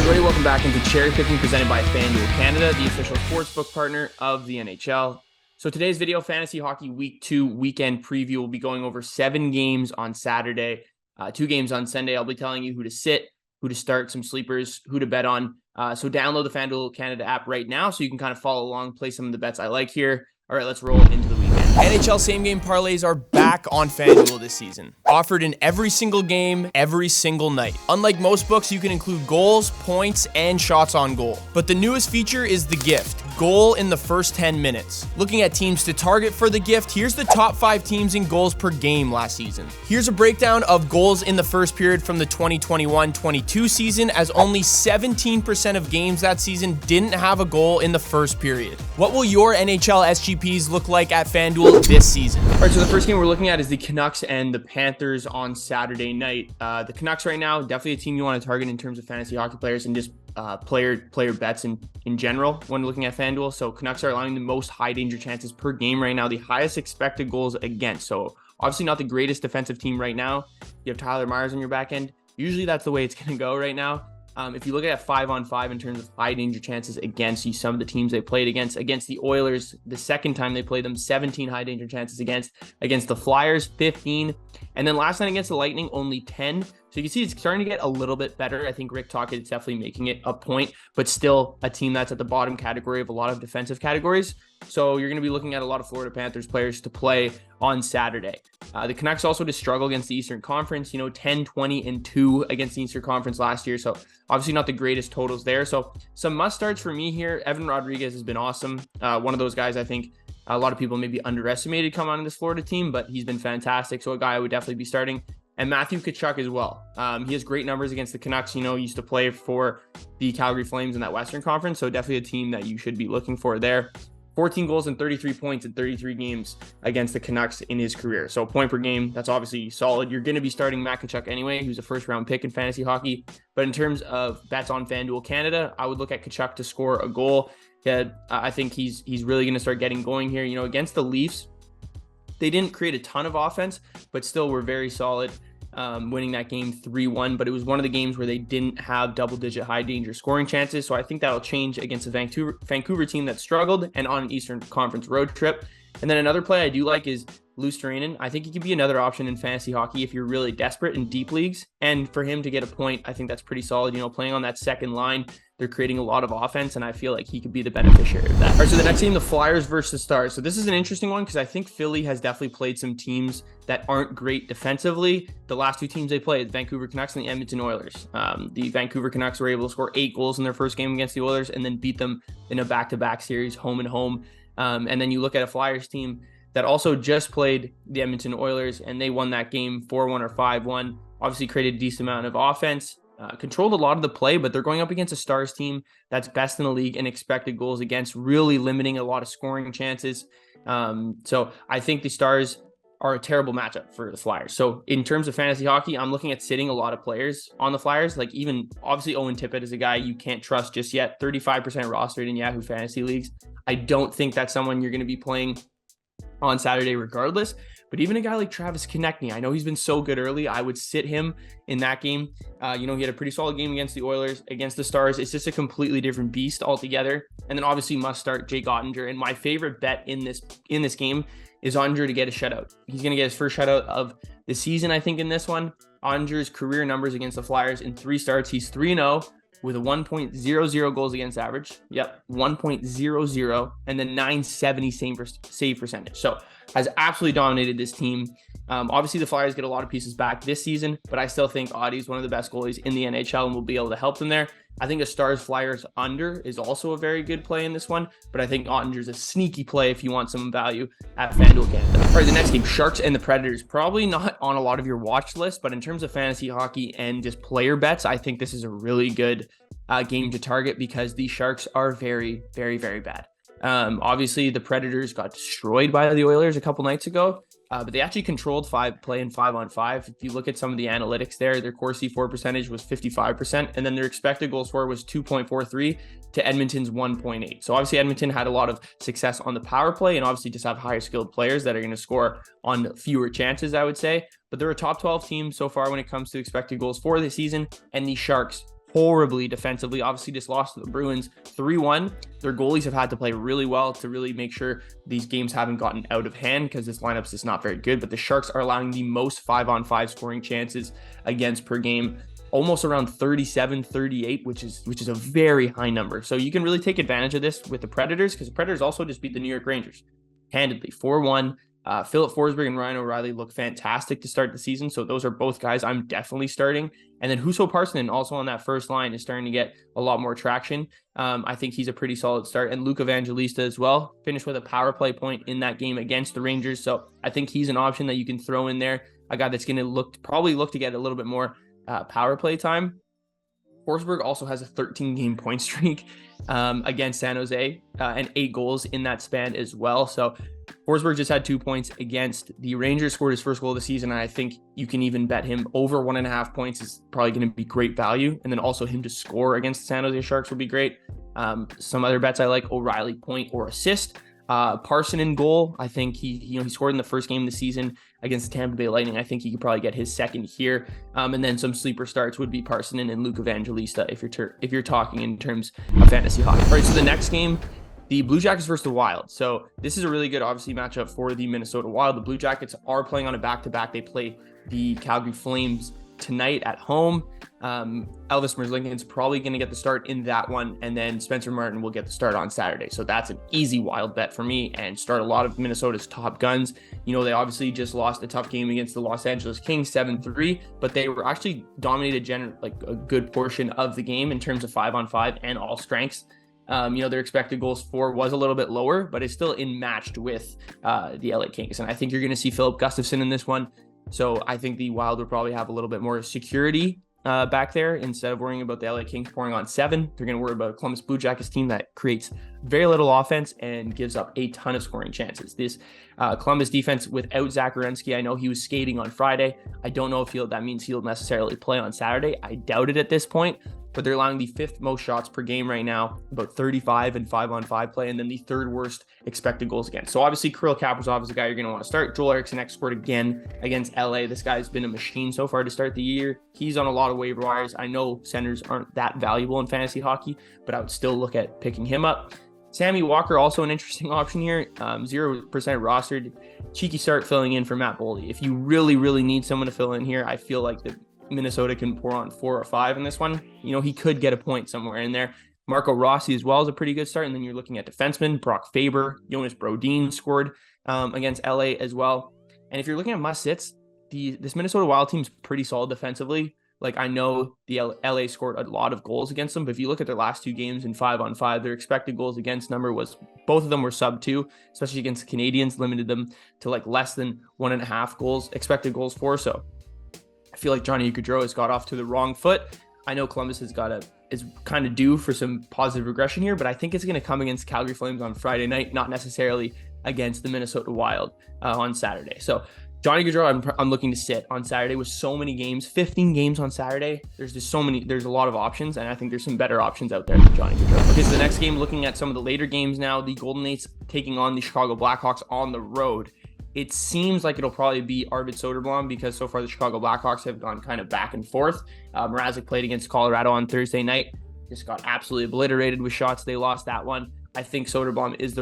everybody, welcome back into Cherry Picking, presented by FanDuel Canada, the official sportsbook partner of the NHL. So today's video, Fantasy Hockey Week 2 weekend preview. We'll be going over 7 games on Saturday, 2 games on Sunday. I'll be telling you who to sit, who to start, some sleepers, who to bet on. So download the FanDuel Canada app right now so you can kind of follow along, play some of the bets I like here. All right, let's roll into the weekend. NHL same-game parlays are back on FanDuel this season. Offered in every single game, every single night. Unlike most books, you can include goals, points, and shots on goal. But the newest feature is the gift. Goal in the first 10 minutes. Looking at teams to target for the gift, here's the top 5 teams in goals per game last season. Here's a breakdown of goals in the first period from the 2021-22 season, as only 17% of games that season didn't have a goal in the first period. What will your NHL SGPs look like at FanDuel this season? All right, so the first game we're looking at is the Canucks and the Panthers on Saturday night. The Canucks right now, definitely a team you want to target in terms of fantasy hockey players and just player bets in general when looking at FanDuel. So Canucks are allowing the most high danger chances per game right now, the highest expected goals against. So obviously not the greatest defensive team right now. You have Tyler Myers on your back end. Usually that's the way it's going to go right now. If you look at 5-on-5 in terms of high danger chances against, some of the teams they played against the Oilers, the second time they played them, 17 high danger chances against the Flyers, 15. And then last night against the Lightning, only 10. So you can see it's starting to get a little bit better. I think Rick Tocchet is definitely making it a point, but still a team that's at the bottom category of a lot of defensive categories. So you're going to be looking at a lot of Florida Panthers players to play on Saturday. The Canucks also did struggle against the Eastern Conference, 10, 20, and 2 against the Eastern Conference last year. So obviously not the greatest totals there. So some must starts for me here. Evan Rodriguez has been awesome. One of those guys I think a lot of people maybe underestimated come on in this Florida team, but he's been fantastic. So a guy I would definitely be starting. And Matthew Tkachuk as well. He has great numbers against the Canucks. He used to play for the Calgary Flames in that Western Conference. So definitely a team that you should be looking for there. 14 goals and 33 points in 33 games against the Canucks in his career. So point per game, that's obviously solid. You're going to be starting Matt Tkachuk anyway, who's a first-round pick in fantasy hockey. But in terms of bets on FanDuel Canada, I would look at Tkachuk to score a goal. I think he's really going to start getting going here. Against the Leafs, they didn't create a ton of offense, but still were very solid. Winning that game 3-1, but it was one of the games where they didn't have double-digit high-danger scoring chances, so I think that'll change against a Vancouver team that struggled and on an Eastern Conference road trip. And then another play I do like is Luosterainen. I think he could be another option in fantasy hockey if you're really desperate in deep leagues, and for him to get a point, I think that's pretty solid. Playing on that second line, they're creating a lot of offense, and I feel like he could be the beneficiary of that. All right, so the next game, the Flyers versus the Stars. So this is an interesting one because I think Philly has definitely played some teams that aren't great defensively. The last 2 teams they played, the Vancouver Canucks and the Edmonton Oilers. The Vancouver Canucks were able to score 8 goals in their first game against the Oilers and then beat them in a back-to-back series, home and home. And then you look at a Flyers team that also just played the Edmonton Oilers, and they won that game 4-1 or 5-1. Obviously created a decent amount of offense. Controlled a lot of the play, but they're going up against a Stars team that's best in the league in expected goals against, really limiting a lot of scoring chances. So I think the Stars are a terrible matchup for the Flyers. So in terms of fantasy hockey, I'm looking at sitting a lot of players on the Flyers. Like even obviously Owen Tippett is a guy you can't trust just yet. 35% rostered in Yahoo Fantasy Leagues. I don't think that's someone you're going to be playing on Saturday regardless. But even a guy like Travis Konechny, I know he's been so good early. I would sit him in that game. He had a pretty solid game against the Oilers, against the Stars. It's just a completely different beast altogether. And then obviously must start Jake Ottinger. And my favorite bet in this game is Ottinger to get a shutout. He's going to get his first shutout of the season, I think, in this one. Ottinger's career numbers against the Flyers in 3 starts. He's 3-0 with a 1.00 goals against average. Yep, 1.00, and then 970 save percentage. So has absolutely dominated this team. Obviously, the Flyers get a lot of pieces back this season, but I still think Audie is one of the best goalies in the NHL and will be able to help them there. I think a Stars-Flyers under is also a very good play in this one, but I think Ottinger's a sneaky play if you want some value at FanDuel Canada. All right, the next game, Sharks and the Predators. Probably not on a lot of your watch list, but in terms of fantasy hockey and just player bets, I think this is a really good game to target because the Sharks are very, very, very bad. Obviously, the Predators got destroyed by the Oilers a couple nights ago, but they actually controlled play in 5-on-5. If you look at some of the analytics there, their core C4 percentage was 55%, and then their expected goals for was 2.43 to Edmonton's 1.8. So obviously Edmonton had a lot of success on the power play and obviously just have higher skilled players that are going to score on fewer chances, I would say. But they're a top 12 team so far when it comes to expected goals for the season, and the Sharks horribly defensively. Obviously, just lost to the Bruins 3-1. Their goalies have had to play really well to really make sure these games haven't gotten out of hand because this lineup's just not very good. But the Sharks are allowing the most 5-on-5 scoring chances against per game, almost around 37, 38, which is a very high number. So you can really take advantage of this with the Predators, because the Predators also just beat the New York Rangers handedly 4-1. Philip Forsberg and Ryan O'Reilly look fantastic to start the season. So those are both guys I'm definitely starting. And then Husso Parssinen also on that first line is starting to get a lot more traction. I think he's a pretty solid start. And Luke Evangelista as well finished with a power play point in that game against the Rangers. So I think he's an option that you can throw in there. A guy that's going to probably look to get a little bit more power play time. Forsberg also has a 13-game point streak against San Jose and 8 goals in that span as well. So Forsberg just had 2 points against the Rangers, scored his first goal of the season, and I think you can even bet him over 1.5 points is probably going to be great value. And then also him to score against the San Jose Sharks would be great. Some other bets I like: O'Reilly point or assist. Parssinen goal. I think he scored in the first game of the season against the Tampa Bay Lightning. I think he could probably get his second here. And then some sleeper starts would be Parssinen and Luke Evangelista if you're talking in terms of fantasy hockey. All right, so the next game, the Blue Jackets versus the Wild. So this is a really good, obviously, matchup for the Minnesota Wild. The Blue Jackets are playing on a back-to-back. They play the Calgary Flames tonight at home. Elvis Merzlikins probably going to get the start in that one, and then Spencer Martin will get the start on Saturday. So that's an easy Wild bet for me and start a lot of Minnesota's top guns. They obviously just lost a tough game against the Los Angeles Kings 7-3, but they were actually dominated a good portion of the game in terms of 5-on-5 and all strengths. Their expected goals for was a little bit lower, but it's still matched with the LA Kings. And I think you're going to see Philip Gustafsson in this one. So I think the Wild will probably have a little bit more security back there. Instead of worrying about the LA Kings pouring on 7, they're going to worry about a Columbus Blue Jackets team that creates very little offense and gives up a ton of scoring chances. This Columbus defense without Zach Werenski, I know he was skating on Friday. I don't know if that means he'll necessarily play on Saturday. I doubt it at this point. But they're allowing the 5th most shots per game right now, about 35 and 5-on-5 play, and then the 3rd worst expected goals against. So obviously, Kirill Kaprizov is the guy you're going to want to start. Joel Eriksson scored again against LA. This guy's been a machine so far to start the year. He's on a lot of waiver wires. I know centers aren't that valuable in fantasy hockey, but I would still look at picking him up. Sammy Walker, also an interesting option here. 0% rostered. Cheeky start filling in for Matt Boldy. If you really, really need someone to fill in here, I feel like the Minnesota can pour on 4 or 5 in this one. He could get a point somewhere in there. Marco Rossi as well is a pretty good start. And then you're looking at defensemen. Brock Faber, Jonas Brodin scored against LA as well. And if you're looking at must-sits, this Minnesota Wild team's pretty solid defensively. I know the LA scored a lot of goals against them, but if you look at their last 2 games in 5-on-5, their expected goals against number both of them were sub 2, especially against the Canadians, limited them to less than 1.5 goals, expected goals for. So I feel like Johnny Gaudreau has got off to the wrong foot. I know Columbus is kind of due for some positive regression here, but I think it's going to come against Calgary Flames on Friday night, not necessarily against the Minnesota Wild on Saturday. So Johnny Gaudreau, I'm looking to sit on Saturday with so many games, 15 games on Saturday. There's a lot of options, and I think there's some better options out there than Johnny Gaudreau. Okay, so the next game, looking at some of the later games now, the Golden Knights taking on the Chicago Blackhawks on the road. It seems like it'll probably be Arvid Soderblom because so far the Chicago Blackhawks have gone kind of back and forth. Mrazek played against Colorado on Thursday night. Just got absolutely obliterated with shots. They lost that one. I think Soderblom is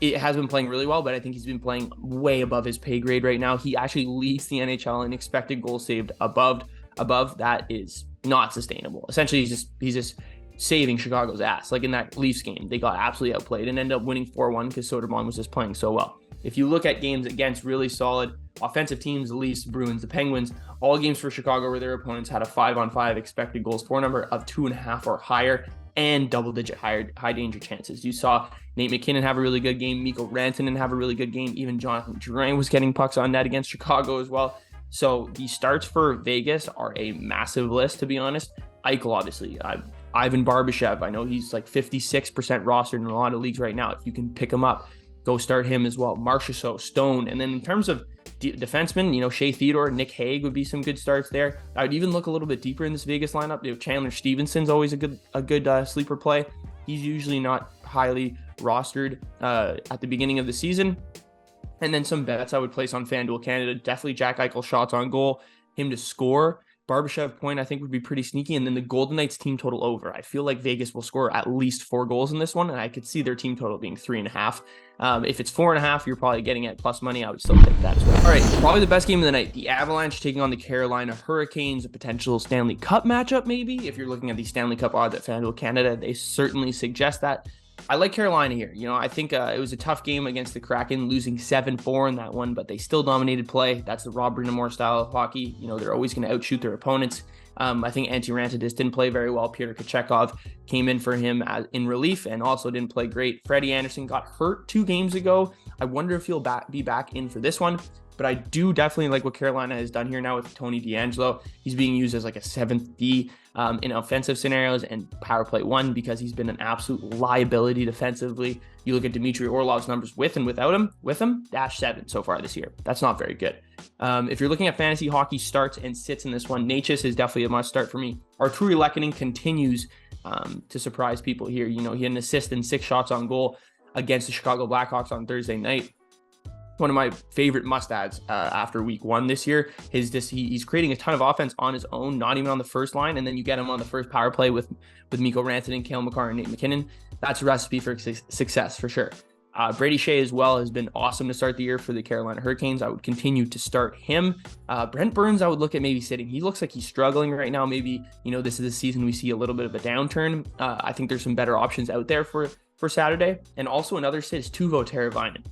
it has been playing really well, but I think he's been playing way above his pay grade right now. He actually leads the NHL in expected goals saved above. That is not sustainable. Essentially, he's just saving Chicago's ass. In that Leafs game, they got absolutely outplayed and ended up winning 4-1 because Soderblom was just playing so well. If you look at games against really solid offensive teams, the Leafs, the Bruins, the Penguins, all games for Chicago where their opponents had a 5-on-5 expected goals for number of 2.5 or higher and double-digit high danger chances. You saw Nate McKinnon have a really good game, Mikko Rantanen have a really good game, even Jonathan Drouin was getting pucks on net against Chicago as well. So the starts for Vegas are a massive list, to be honest. Eichel, obviously. Ivan Barbashev, I know he's 56% rostered in a lot of leagues right now. If you can pick him up, go start him as well. Marchessault, Stone. And then in terms of defensemen, Shea Theodore, Nick Hague would be some good starts there. I would even look a little bit deeper in this Vegas lineup. Chandler Stevenson's always a good sleeper play. He's usually not highly rostered at the beginning of the season. And then some bets I would place on FanDuel Canada. Definitely Jack Eichel shots on goal, him to score. Barbashev point, I think, would be pretty sneaky. And then the Golden Knights team total over. I feel like Vegas will score at least 4 goals in this one, and I could see their team total being 3.5. If it's 4.5, you're probably getting at plus money. I would still take that as well. All right, probably the best game of the night. The Avalanche taking on the Carolina Hurricanes, a potential Stanley Cup matchup, maybe. If you're looking at the Stanley Cup odds at FanDuel Canada, they certainly suggest that. I like Carolina here. I think it was a tough game against the Kraken, losing 7-4 in that one, but they still dominated play. That's the Rob Brind'Amour style of hockey. They're always going to outshoot their opponents. I think Antti Rantadis didn't play very well. Peter Kochetkov came in for him in relief and also didn't play great. Freddie Anderson got hurt 2 games ago. I wonder if he'll be back in for this one. But I do definitely like what Carolina has done here now with Tony DeAngelo. He's being used as like a 7th D in offensive scenarios and power play 1 because he's been an absolute liability defensively. You look at Dmitry Orlov's numbers with and without him, -7 so far this year. That's not very good. If you're looking at fantasy hockey starts and sits in this one, Necas is definitely a must start for me. Arturi Lehkonen continues to surprise people here. He had an assist and 6 shots on goal against the Chicago Blackhawks on Thursday night. One of my favorite must-adds after week 1 this year is he's creating a ton of offense on his own, not even on the first line, and then you get him on the first power play with Mikko Rantanen, Cale Makar, and Nate McKinnon. That's a recipe for success for sure. Brady Shea as well has been awesome to start the year for the Carolina Hurricanes. I would continue to start him. Brent Burns, I would look at maybe sitting. He looks like he's struggling right now. Maybe, this is the season we see a little bit of a downturn. I think there's some better options out there for Saturday. And also another sit is Teuvo Teravainen.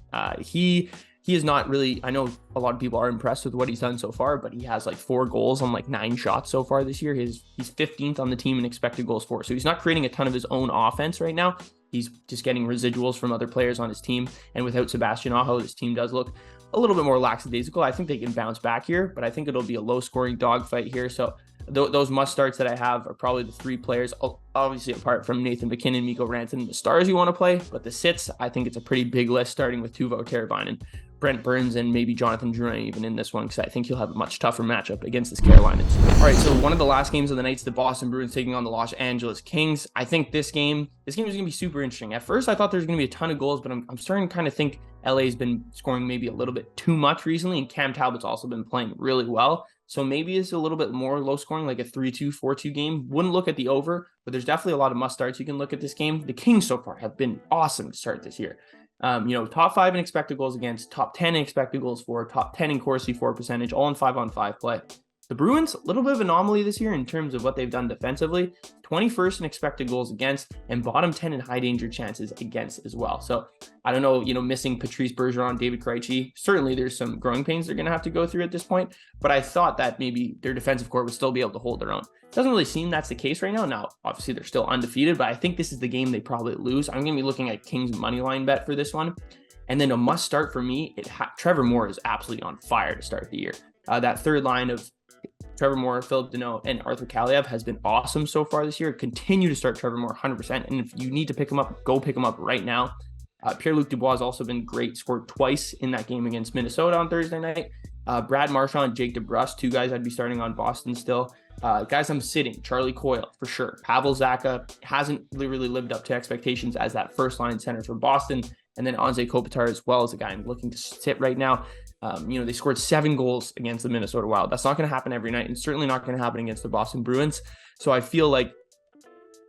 He is not really, I know a lot of people are impressed with what he's done so far, but he has like 4 goals on like 9 shots so far this year. He's 15th on the team in expected goals for. So he's not creating a ton of his own offense right now. He's just getting residuals from other players on his team. And without Sebastian Aho, this team does look a little bit more lackadaisical. I think they can bounce back here, but I think it'll be a low scoring dogfight here. So those must starts that I have are probably the 3 players, obviously apart from Nathan McKinnon, Mikko Rantanen, the stars you want to play, but the sits, I think it's a pretty big list starting with Teuvo Teravainen, Brent Burns, and maybe Jonathan Drouin even in this one, because I think he'll have a much tougher matchup against this Carolina team. All right, so one of the last games of the night is the Boston Bruins taking on the Los Angeles Kings. I think this game is going to be super interesting. At first, I thought there's going to be a ton of goals, but I'm starting to kind of think LA's been scoring maybe a little bit too much recently, and Cam Talbot's also been playing really well. So maybe it's a little bit more low scoring, like a 3-2, 4-2 game. Wouldn't look at the over, but there's definitely a lot of must starts you can look at this game. The Kings so far have been awesome to start this year. Top 5 in expected goals against, top 10 in expected goals for, top 10 in Corsi for percentage, all in 5-on-5 play. The Bruins, a little bit of anomaly this year in terms of what they've done defensively, 21st in expected goals against, and bottom 10 in high danger chances against as well. So I don't know, missing Patrice Bergeron, David Krejci, certainly there's some growing pains they're going to have to go through at this point, but I thought that maybe their defensive core would still be able to hold their own. Doesn't really seem that's the case right now. Now, obviously they're still undefeated, but I think this is the game they probably lose. I'm going to be looking at Kings money line bet for this one. And then a must start for me, Trevor Moore is absolutely on fire to start the year. That third line of Trevor Moore, Philip Deneau, and Arthur Kaliev has been awesome so far this year. Continue to start Trevor Moore 100%. And if you need to pick him up, go pick him up right now. Pierre-Luc Dubois has also been great, scored twice in that game against Minnesota on Thursday night. Brad Marchand and Jake DeBrusk, 2 guys I'd be starting on Boston still. Guys I'm sitting, Charlie Coyle for sure. Pavel Zacha hasn't really lived up to expectations as that first line center for Boston. And then Anze Kopitar as well as a guy I'm looking to sit right now. They scored 7 goals against the Minnesota Wild. That's not going to happen every night, and certainly not going to happen against the Boston Bruins. So I feel like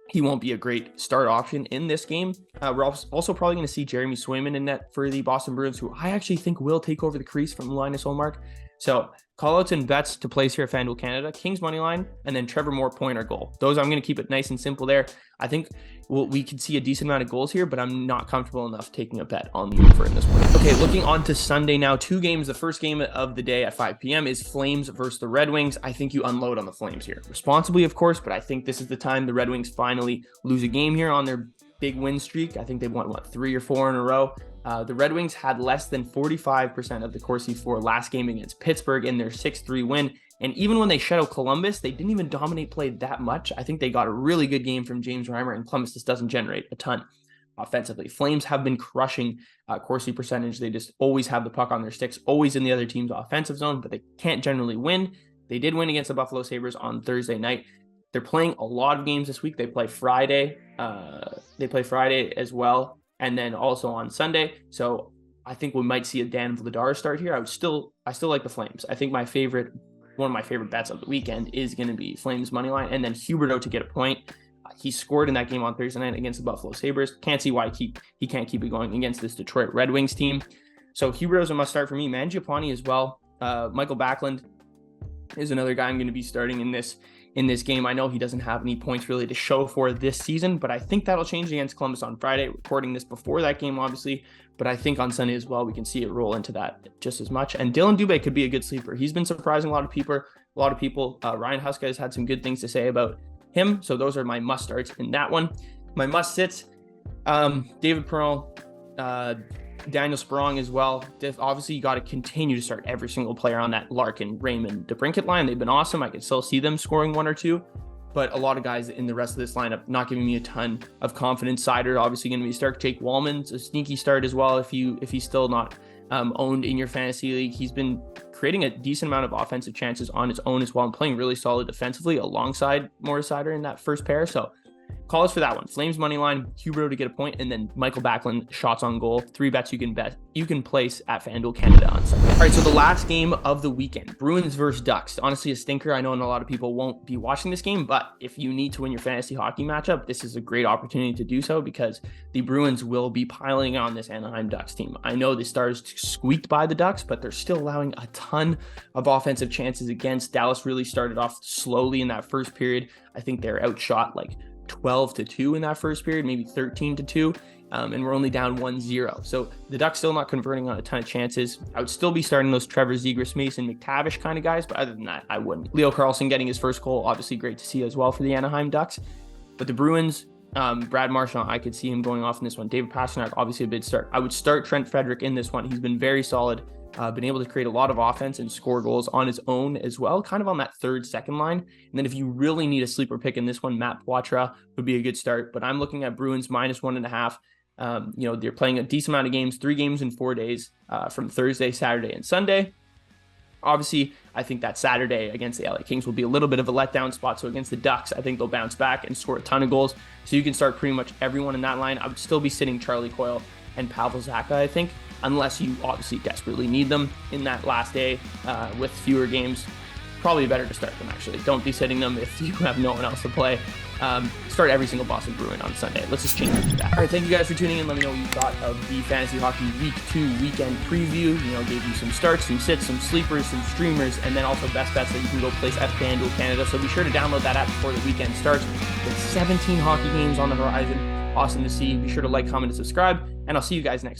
he won't be a great start option in this game. We're also probably going to see Jeremy Swayman in net for the Boston Bruins, who I actually think will take over the crease from Linus Ullmark. So callouts and bets to place here at FanDuel Canada, Kings money line, and then Trevor Moore point or goal. Those I'm going to keep it nice and simple there. I think we could see a decent amount of goals here, but I'm not comfortable enough taking a bet on the over in this one. Okay, looking on to Sunday now, 2 games. The first game of the day at 5 p.m. is Flames versus the Red Wings. I think you unload on the Flames here. Responsibly, of course, but I think this is the time the Red Wings finally lose a game here on their big win streak. I think they've won, 3 or 4 in a row. The Red Wings had less than 45% of the Corsi for last game against Pittsburgh in their 6-3 win. And even when they shut out Columbus, they didn't even dominate play that much. I think they got a really good game from James Reimer, and Columbus just doesn't generate a ton offensively. Flames have been crushing Corsi percentage. They just always have the puck on their sticks, always in the other team's offensive zone, but they can't generally win. They did win against the Buffalo Sabres on Thursday night. They're playing a lot of games this week. They play Friday. As well, and then also on Sunday. So I think we might see a Dan Vladar start here. I still like the Flames. I think my favorite one of my favorite bets of the weekend is going to be Flames money line, and then Huberdeau to get a point. He scored in that game on Thursday night against the Buffalo Sabres. Can't see why he can't keep it going against this Detroit Red Wings team. So Huberdeau's a must start for me. Mangiapane as well. Michael Backlund is another guy I'm going to be starting in this game. I know he doesn't have any points really to show for this season, but I think that'll change against Columbus on Friday. Recording this before that game, obviously, but I think on Sunday as well, we can see it roll into that just as much. And Dylan Dubé could be a good sleeper. He's been surprising a lot of people. Ryan Huska has had some good things to say about him. So those are my must starts in that one. My must sits, David Perron, Daniel Sprong as well. Obviously, you got to continue to start every single player on that Larkin, Raymond, DeBrincat line. They've been awesome. I can still see them scoring one or two, but a lot of guys in the rest of this lineup not giving me a ton of confidence. Sider obviously going to be start. Jake Wallman's a sneaky start as well if he's still not owned in your fantasy league. He's been creating a decent amount of offensive chances on his own as well and playing really solid defensively alongside Morris Sider in that first pair. So call us for that one. Flames money line, Huberdeau to get a point, and then Michael Backlund shots on goal. 3 bets you can place at FanDuel Canada on Sunday. All right, so the last game of the weekend, Bruins versus Ducks. Honestly, a stinker. I know a lot of people won't be watching this game, but if you need to win your fantasy hockey matchup, this is a great opportunity to do so because the Bruins will be piling on this Anaheim Ducks team. I know the Stars squeaked by the Ducks, but they're still allowing a ton of offensive chances against. Dallas really started off slowly in that first period. I think they're outshot like 12-2 in that first period, maybe 13-2, and we're only down 1-0. So the Ducks still not converting on a ton of chances. I would still be starting those Trevor Zegras, Mason McTavish kind of guys, but other than that, I wouldn't. Leo Carlsson getting his first goal, obviously great to see as well for the Anaheim Ducks. But the Bruins, Brad Marchand, I could see him going off in this one. David Pastrnak, obviously a big start. I would start Trent Frederick in this one. He's been very solid. Been able to create a lot of offense and score goals on his own as well, kind of on that second line. And then if you really need a sleeper pick in this one, Matt Poitras would be a good start. But I'm looking at Bruins -1.5. They're playing a decent amount of games, 3 games in 4 days from Thursday, Saturday, and Sunday. Obviously, I think that Saturday against the LA Kings will be a little bit of a letdown spot. So against the Ducks, I think they'll bounce back and score a ton of goals. So you can start pretty much everyone in that line. I would still be sitting Charlie Coyle and Pavel Zacha, I think, unless you obviously desperately need them in that last day with fewer games. Probably better to start them, actually. Don't be sitting them if you have no one else to play. Start every single Boston Bruin on Sunday. Let's just change it to that. All right, thank you guys for tuning in. Let me know what you thought of the Fantasy Hockey Week 2 weekend preview. Gave you some starts, some sits, some sleepers, some streamers, and then also best bets that you can go place at FanDuel Canada. So be sure to download that app before the weekend starts. With 17 hockey games on the horizon. Awesome to see. Be sure to like, comment, and subscribe, and I'll see you guys next week.